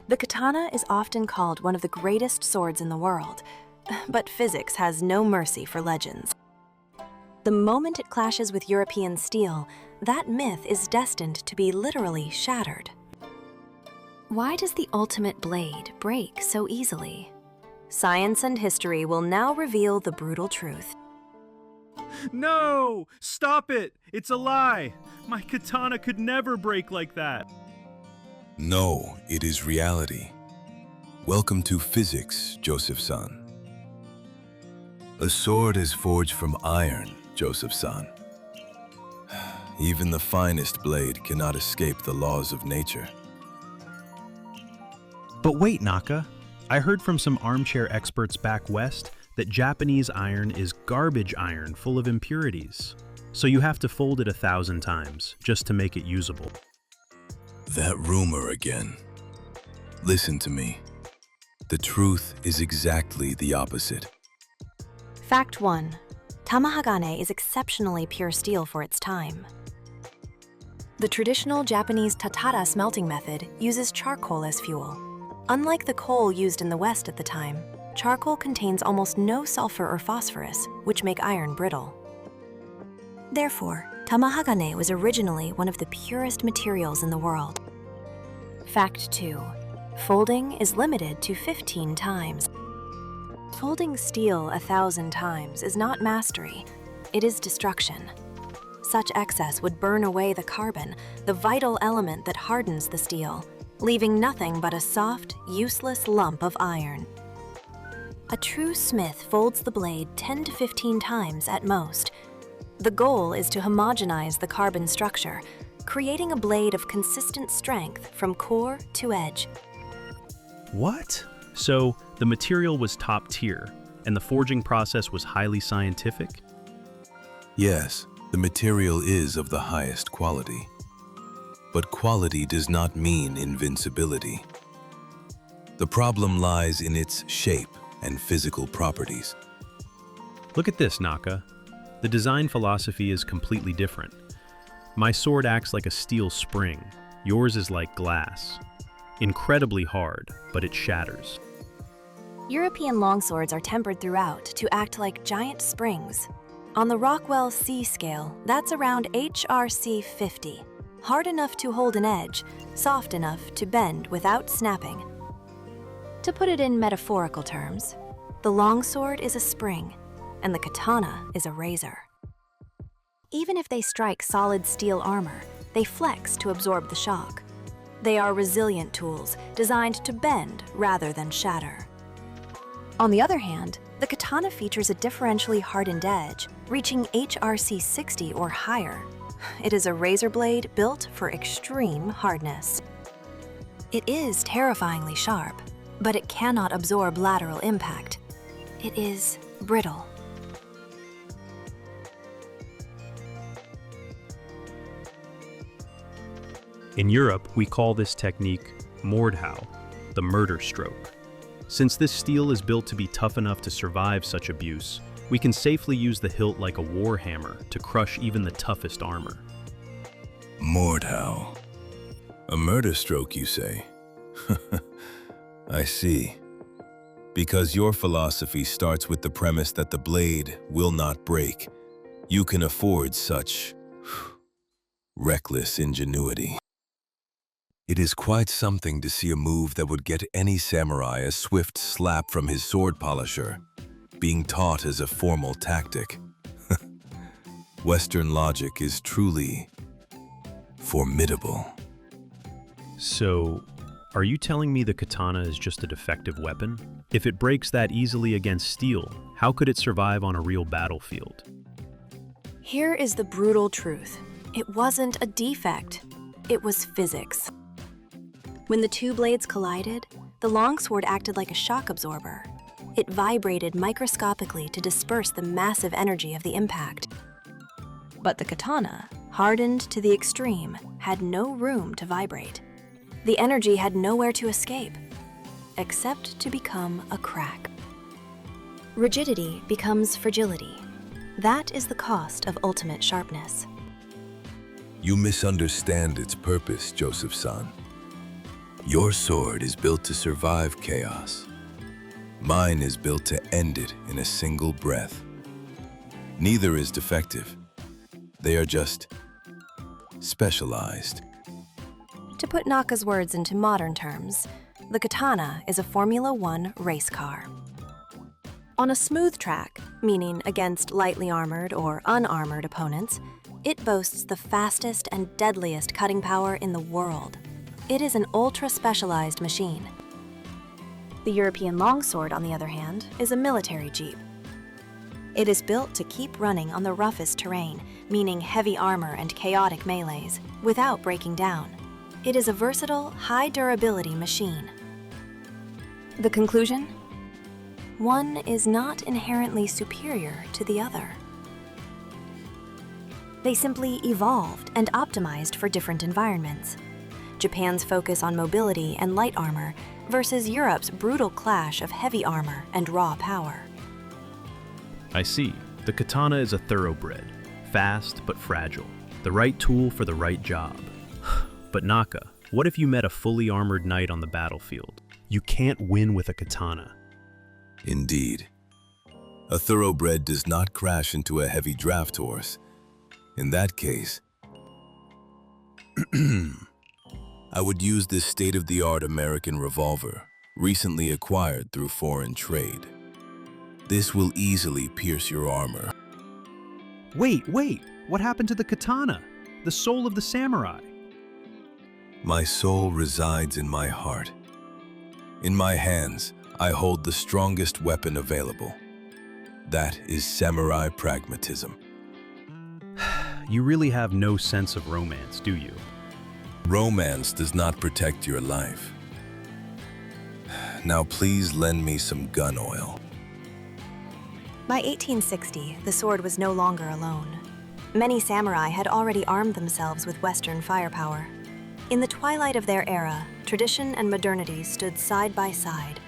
The katana is often called one of the greatest swords in the world, but physics has no mercy for legends. The moment it clashes with European steel, that myth is destined to be literally shattered. Why does the ultimate blade break so easily? Science and history will now reveal the brutal truth. No! Stop it! It's a lie! My katana could never break like that. No, it is reality. Welcome to physics, Joseph-san. A sword is forged from iron, Joseph-san. Even the finest blade cannot escape the laws of nature. But wait, Naka. I heard from some armchair experts back west that Japanese iron is garbage iron full of impurities. So you have to fold it 1,000 times just to make it usable. That rumor again. Listen to me. The truth is exactly the opposite. Fact 1. Tamahagane is exceptionally pure steel for its time. The traditional Japanese tatara smelting method uses charcoal as fuel. Unlike the coal used in the West at the time, charcoal contains almost no sulfur or phosphorus, which make iron brittle. Therefore, Tamahagane was originally one of the purest materials in the world. Fact 2. Folding is limited to 15 times. Folding steel 1,000 times is not mastery, it is destruction. Such excess would burn away the carbon, the vital element that hardens the steel, leaving nothing but a soft, useless lump of iron. A true smith folds the blade 10 to 15 times at most. The goal is to homogenize the carbon structure, creating a blade of consistent strength from core to edge. What? So the material was top tier, and the forging process was highly scientific? Yes, the material is of the highest quality. But quality does not mean invincibility. The problem lies in its shape and physical properties. Look at this, Naka. The design philosophy is completely different. My sword acts like a steel spring. Yours is like glass. Incredibly hard, but it shatters. European longswords are tempered throughout to act like giant springs. On the Rockwell C scale, that's around HRC 50. Hard enough to hold an edge, soft enough to bend without snapping. To put it in metaphorical terms, the longsword is a spring, and the katana is a razor. Even if they strike solid steel armor, they flex to absorb the shock. They are resilient tools designed to bend rather than shatter. On the other hand, the katana features a differentially hardened edge, reaching HRC 60 or higher. It is a razor blade built for extreme hardness. It is terrifyingly sharp, but it cannot absorb lateral impact. It is brittle. In Europe, we call this technique Mordhau, the murder stroke. Since this steel is built to be tough enough to survive such abuse, we can safely use the hilt like a war hammer to crush even the toughest armor. Mordhau. A murder stroke, you say? I see. Because your philosophy starts with the premise that the blade will not break, you can afford such reckless ingenuity. It is quite something to see a move that would get any samurai a swift slap from his sword polisher, being taught as a formal tactic. Western logic is truly formidable. So, are you telling me the katana is just a defective weapon? If it breaks that easily against steel, how could it survive on a real battlefield? Here is the brutal truth. It wasn't a defect. It was physics. When the two blades collided, the longsword acted like a shock absorber. It vibrated microscopically to disperse the massive energy of the impact. But the katana, hardened to the extreme, had no room to vibrate. The energy had nowhere to escape, except to become a crack. Rigidity becomes fragility. That is the cost of ultimate sharpness. You misunderstand its purpose, Joseph-san. Your sword is built to survive chaos. Mine is built to end it in a single breath. Neither is defective. They are just specialized. To put Naka's words into modern terms, the Katana is a Formula One race car. On a smooth track, meaning against lightly armored or unarmored opponents, it boasts the fastest and deadliest cutting power in the world. It is an ultra-specialized machine. The European Longsword, on the other hand, is a military jeep. It is built to keep running on the roughest terrain, meaning heavy armor and chaotic melees, without breaking down. It is a versatile, high-durability machine. The conclusion? One is not inherently superior to the other. They simply evolved and optimized for different environments. Japan's focus on mobility and light armor versus Europe's brutal clash of heavy armor and raw power. I see. The katana is a thoroughbred, fast but fragile, the right tool for the right job. But Naka, what if you met a fully armored knight on the battlefield? You can't win with a katana. Indeed. A thoroughbred does not crash into a heavy draft horse. In that case, I would use this state-of-the-art American revolver, recently acquired through foreign trade. This will easily pierce your armor. Wait! What happened to the katana? The soul of the samurai? My soul resides in my heart. In my hands, I hold the strongest weapon available. That is samurai pragmatism. You really have no sense of romance, do you? Romance does not protect your life. Now please lend me some gun oil. By 1860, the sword was no longer alone. Many samurai had already armed themselves with Western firepower. In the twilight of their era, tradition and modernity stood side by side,